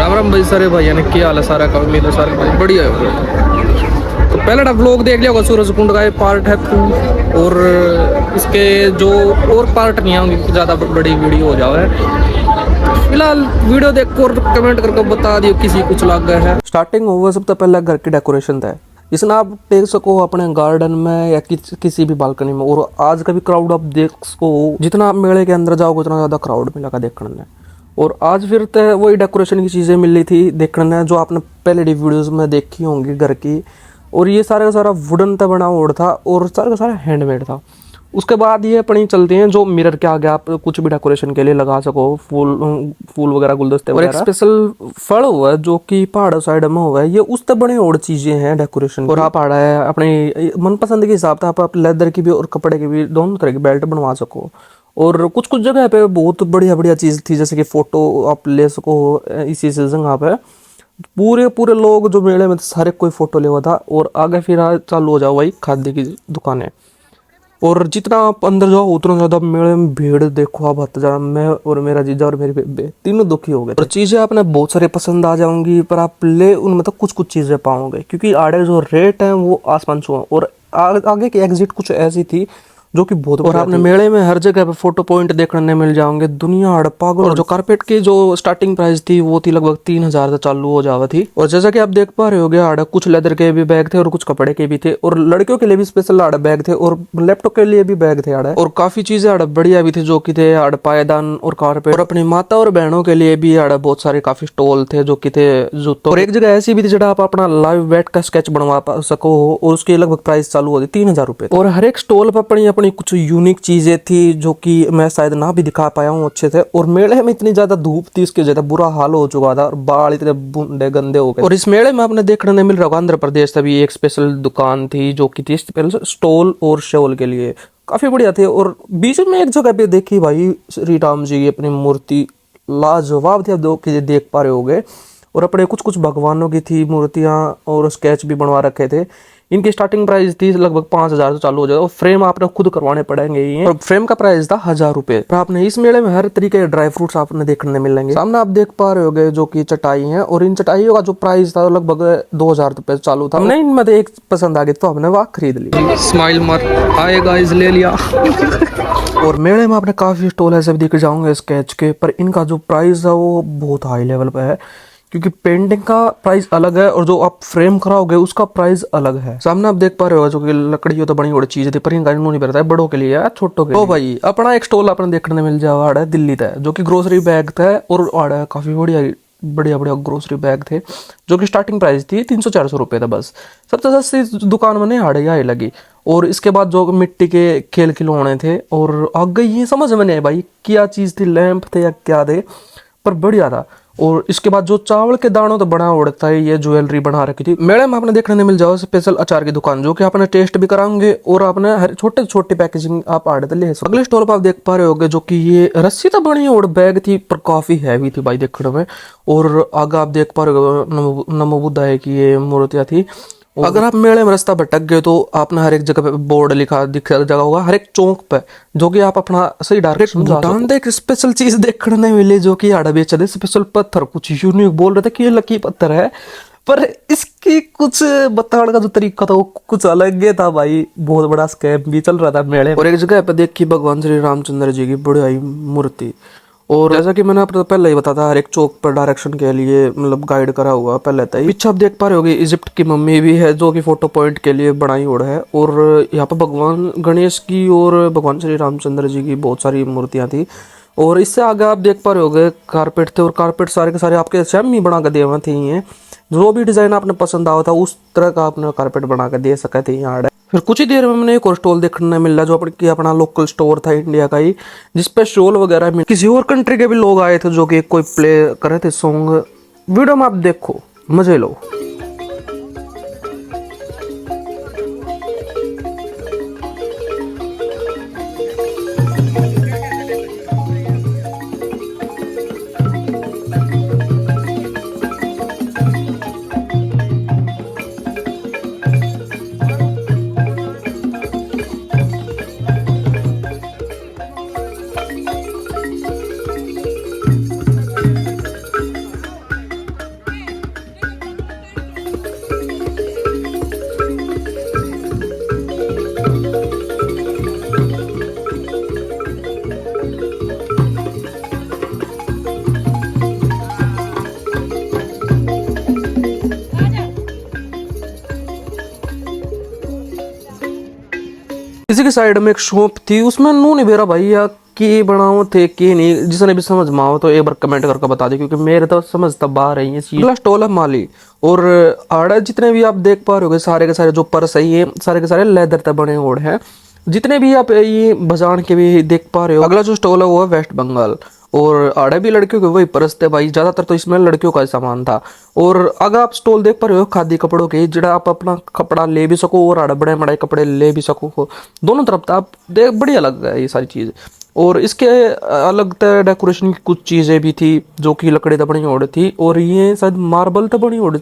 राम राम भाई सारे भाई ने क्या हाल है सारा का। उम्मीद है सारे भाई बढ़िया है। तो पहले व्लॉग देख लिया होगा सूरज कुंड का, ये पार्ट है 2 और इसके जो और पार्ट नहीं होंगे ज़्यादा बड़ी वीडियो हो जाए। फिलहाल वीडियो देख और कमेंट करके बता दियो किसी कुछ लग गया है। स्टार्टिंग हुआ सब तो पहले घर की डेकोरेशन था, इसमें आप देख सको अपने गार्डन में या किसी भी बालकनी में। और आज का भी क्राउड आप देख सको, जितना आप मेले के अंदर जाओगे उतना ज़्यादा क्राउड मिलेगा देखने में। और आज फिर तो वही डेकोरेशन की चीज़ें मिल रही थी देखने में जो आपने पहले वीडियोस में देखी होंगी घर की। और ये सारा का सारा वुडन का बना हुआ था और सारा का सारा हैंडमेड था। उसके बाद ये अपनी चलते हैं जो मिरर के आगे आप कुछ भी डेकोरेशन के लिए लगा सको, फूल वगैरह, गुलदस्ते वगैरह। और एक स्पेशल फल हुआ है जो कि पहाड़ साइड में हुआ है, ये उस तरह बड़ी और चीजें हैं डेकोरेशन। और आप पहाड़ है अपनी मनपसंद के हिसाब से आप लेदर की भी और कपड़े की भी दोनों तरह की बेल्ट बनवा सको। और कुछ कुछ जगह पे बहुत बढ़िया बढ़िया चीज थी, जैसे कि फोटो आप ले सको इसी जगह पे। पूरे लोग जो मेले में सारे कोई फोटो ले हुआ था। और आगे फिर चालू हो जाओ वही खाद्य की दुकानें। और जितना आप अंदर जाओ उतना ज़्यादा मेले में भीड़ देखो आप हद जा। मैं और मेरा जीजा और मेरी बेबे तीनों दुखी हो गए। और चीज़ें आपने बहुत सारे पसंद आ जाऊंगी पर आप ले उनमें तो कुछ कुछ चीज़ें पाओगे क्योंकि आड़े जो रेट हैं वो आसमान छुआ। और आगे की एग्जिट कुछ ऐसी थी जो कि बहुत। और आपने मेले में हर जगह पे फोटो पॉइंट देखने मिल जाओगे दुनिया हड़प्पा। और जो कारपेट की जो स्टार्टिंग प्राइस थी वो थी लगभग 3000 से चालू हो जावा थी। और जैसा कि आप देख पा रहे होगे आड़े कुछ लेदर के भी बैग थे और कुछ कपड़े के भी थे। और लड़कियों के लिए भी स्पेशल आड़े बैग थे और लैपटॉप के लिए भी बैग थे आड़े। और काफी चीजें आड़े बढ़िया भी थी जो कि थे आड़े पायदान और कारपेट। और अपनी माता और बहनों के लिए भी आड़े बहुत सारे काफी स्टॉल थे जो कि थे जूतों। और एक जगह ऐसी भी थी जहाँ आप अपना लाइव वेट का स्केच बनवा सको और उसकी लगभग प्राइस चालू होती 3000 रुपए। और हर एक स्टॉल पर अपनी अपनी कुछ यूनिक चीजें थी जो कि मैं शायद ना भी दिखा पाया हूँ अच्छे से। और मेले में इतनी ज्यादा धूप थी इसके ज्यादा बुरा हाल हो चुका था और बाल इतने बूढ़े गंदे हो गए। और इस मेले में आपने देखने नहीं मिल रहा होगा आंध्र प्रदेश से भी एक स्पेशल दुकान थी जो कि थी स्पेशल स्टॉल और शॉल के लिए, काफी बढ़िया थे। और बीच में एक जगह पे देखी भाई श्री राम जी की अपनी मूर्ति लाजवाब थी, आप दो देख पा रहे होगे। और अपने कुछ कुछ भगवानों की थी मूर्तियां और स्केच भी बनवा रखे थे। इनकी स्टार्टिंग प्राइस थी लगभग 5000 से चालू हो जाएगा। और फ्रेम आपने खुद करवाने पड़ेंगे ये। और फ्रेम का प्राइस था 1000 रुपए। और आपने इस मेले में हर तरीके के ड्राई फ्रूट्स आपने देखने मिलेंगे। सामने आप देख पा रहे होगे जो कि चटाई है। और इन चटाइयों का जो प्राइस था लगभग 2000 रुपए चालू था। हमने इनमें एक पसंद आ गई तो हमने वह खरीद ली। स्माइल मार आए गाइस ले लिया। और मेले में आपने काफी स्टॉल ऐसे भी दिख जाओगे स्केच के, पर इनका जो प्राइस है वो बहुत हाई लेवल पे है क्योंकि पेंटिंग का प्राइस अलग है और जो आप फ्रेम कराओगे उसका प्राइस अलग है। सामने आप देख पा रहे हो जो कि लकड़ी तो बड़ी बड़ी चीज थी पर इनका नहीं बताया बड़ों के लिए या छोटों के लिए। तो भाई अपना एक स्टॉल अपने देखने मिल जाएगा दिल्ली था जो कि ग्रोसरी बैग था। और आड़ा काफी बढ़िया ग्रोसरी बैग थे जो कि स्टार्टिंग प्राइस थी 300-400 रुपए था बस। सबसे सस्ती दुकान में हाड़े यहाँ लगी। और इसके बाद जो मिट्टी के खेल खिलौने थे और आगे ये समझ में नहीं आई भाई क्या चीज थी, लैंप थे या क्या थे, पर बढ़िया था। और इसके बाद जो चावल के दानों तो बना उड़ता है, ये ज्वेलरी बना रखी थी। मेले में आपने देखने मिल जाओ स्पेशल अचार की दुकान जो कि आपने टेस्ट भी कराएंगे और आपने हर छोटे छोटे पैकेजिंग आप आड़े ले सकते। अगले स्टॉल पर आप देख पा रहे होगे जो कि ये रस्सी तो बनी और बैग थी पर काफी हैवी थी भाई देखने में। और आगे आप देख पा रहे हो नमो बुद्धा है की ये मूर्तियां थी। अगर आप मेले में रास्ता भटक गए तो आपने हर एक जगह पे बोर्ड दिख जगह होगा हर एक चौक पे जो कि आप अपना सही डायरेक्शन भूटान एक स्पेशल चीज देखने नहीं मिली जो कि आड़ा बेचा दे स्पेशल पत्थर कुछ यूनिक बोल रहे थे कि ये लकी पत्थर है, पर इसकी कुछ बताने का जो तरीका था वो कुछ अलग ही था भाई। बहुत बड़ा स्कैम भी चल रहा था मेले। और एक जगह पे देखी भगवान श्री रामचंद्र जी की बड़ी मूर्ति। और जैसा कि मैंने आपको पहले ही बताया था हर एक चौक पर डायरेक्शन के लिए मतलब गाइड करा हुआ पहले था। पीछे आप देख पा रहे होगे इजिप्ट की मम्मी भी है जो कि फोटो पॉइंट के लिए बनाई हुई है। और यहाँ पर भगवान गणेश की और भगवान श्री रामचंद्र जी की बहुत सारी मूर्तियां थी। और इससे आगे आप देख पा रहे होगे कारपेट थे और कारपेट सारे के सारे आपके स्वयं ही बना कर दिए हुए थे। ये जो भी डिजाइन आपने पसंद आया था उस तरह का आपने कारपेट बना कर दे सके थे यहाँ। फिर कुछ ही देर में मैंने एक और स्टॉल देखने मिल रहा जो अपना लोकल स्टोर था इंडिया का ही, जिसपे शॉल वगैरह में किसी और कंट्री के भी लोग आए थे जो कि कोई प्ले कर रहे थे सॉन्ग। वीडियो में आप देखो मजे लो। इसी के साइड में एक शॉप थी, उसमें नू नहीं बेरा भाई या कि बनाओ थे कि नहीं, जिसने भी समझ में आओ तो एक बार कमेंट करके बता दे, क्योंकि मेरे तो समझ तब बाहर है ये चीज। अगला स्टॉल है माली, और आड़ा जितने भी आप देख पा रहे हो सारे के सारे जो पर्स है ये सारे के सारे लेदर तक बने हुए हैं, जितने भी आप ये बजान के भी देख पा रहे हो। अगला जो स्टॉल है वो है वेस्ट बंगाल, और आड़े भी लड़कियों के वही पर्स थे भाई, ज्यादातर तो इसमें लड़कियों का सामान था। और अगर आप स्टॉल देख पा रहे हो खादी कपड़ों के, जड़ा आप अपना कपड़ा ले भी सको और आड़े बड़े बड़े कपड़े ले भी सको, दोनों तरफ था आप देख, बढ़िया लग है ये सारी चीज। और इसके अलग तरह डेकोरेशन की कुछ चीजें भी थी जो कि लकड़ी से बनी हुई थी, और ये शायद मार्बल से बनी हुई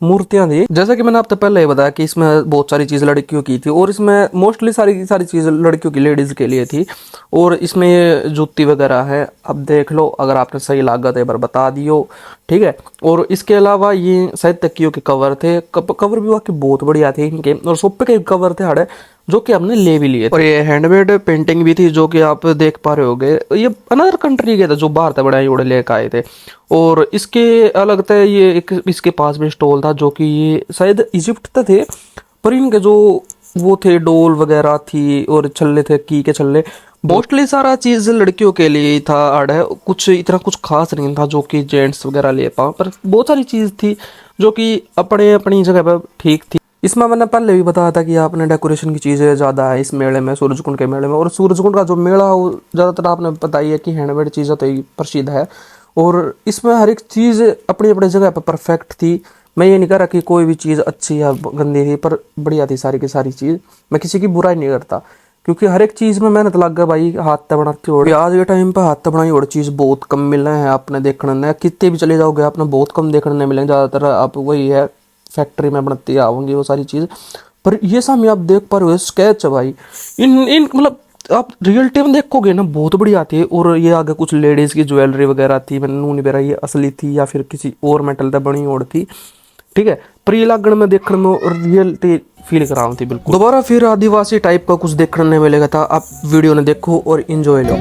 मूर्तियां थी। जैसा कि मैंने आपको पहले ही बताया कि इसमें बहुत सारी चीज लड़कियों की थी, और इसमें मोस्टली सारी सारी चीज लड़कियों की, लेडीज के लिए थी। और इसमें ये जूती वगैरह है, अब देख लो अगर आपने सही लागत एक बार बता दियो, ठीक है। और इसके अलावा ये शायद तकियों के कवर थे, कवर भी वाकई बहुत बढ़िया थे इनके, और सोफे के कवर थे हड़े जो कि हमने ले भी लिए। और ये हैंडमेड पेंटिंग भी थी जो कि आप देख पा रहे होगे, ये अनदर कंट्री के थे जो बाहर से बड़े उड़े लेकर आए थे। और इसके अलग थे ये एक इसके पास में स्टॉल था जो कि ये शायद इजिप्ट तक थे, पर इनके जो वो थे डोल वगैरह थी और छल्ले थे, की के छल्ले, मोस्टली सारा चीज लड़कियों के लिए ही था। आड़े कुछ इतना कुछ खास नहीं था जो कि जेंट्स वगैरह ले पाओ, पर बहुत सारी चीज थी जो कि अपने अपनी जगह पर ठीक थी। इसमें मैंने पहले भी बताया था कि आपने डेकोरेशन की चीज़ें ज़्यादा है इस मेले में, सूरजकुंड के मेले में। और सूरजकुंड का जो मेला हो ज़्यादातर आपने पता ही है कि हैंडमेड चीज़ें तो ही प्रसिद्ध है, और इसमें हर एक चीज़ अपनी अपनी जगह पर परफेक्ट थी। मैं ये नहीं कह रहा कि कोई भी चीज़ अच्छी या गंदी थी, पर बढ़िया थी सारी की सारी चीज़। मैं किसी की बुराई नहीं करता, क्योंकि हर एक चीज़ में मेहनत लग गया भाई, हाथ से बनाती हो। आज के टाइम पर हाथ से बनाई और चीज़ बहुत कम मिल रहे हैं आपने देखने में, कितने भी चले जाओगे आपने बहुत कम देखने मिलेंगे, ज़्यादातर आप वही है फैक्ट्री में बनती आऊंगी वो सारी चीज़। पर ये सामने आप देख पा रहे हो स्केच है भाई, इन मतलब आप रियलिटी में देखोगे ना बहुत बढ़िया थी। और ये आगे कुछ लेडीज की ज्वेलरी वगैरह थी, मैंने नहीं बेरा ये असली थी या फिर किसी और मेटल से बनी और थी, ठीक है। पर ये लागण में देखने में और रियलिटी फील करा थी बिल्कुल। दोबारा फिर आदिवासी टाइप का कुछ देखने मिलेगा था, आप वीडियो ने देखो और इंजॉय लो।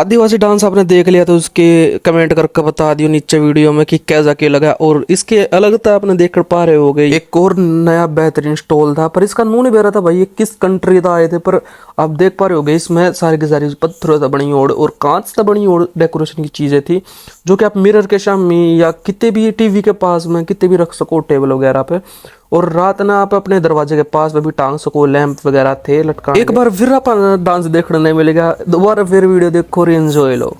आदिवासी डांस आपने देख लिया तो उसके कमेंट करके बता दियो नीचे वीडियो में कि कैसा क्या लगा। और इसके अलग था, आपने देख पा रहे हो गए एक और नया बेहतरीन स्टॉल था, पर इसका मुंह नहीं बह रहा था भाई ये किस कंट्री था आए थे। पर आप देख पा रहे हो गए इसमें सारी की सारी पत्थरों से बनी और कांच से बनी और डेकोरेशन की चीजें थी, जो कि आप मिरर के सामने या कितने भी टीवी के पास में कितने भी रख सको टेबल वगैरह पे। और रात ना आप अपने दरवाजे के पास में भी टांग सको, लैंप वगैरह थे लटका। एक बार फिर आप डांस देखने नहीं मिलेगा, दोबारा फिर वीडियो देखो और एंजॉय लो।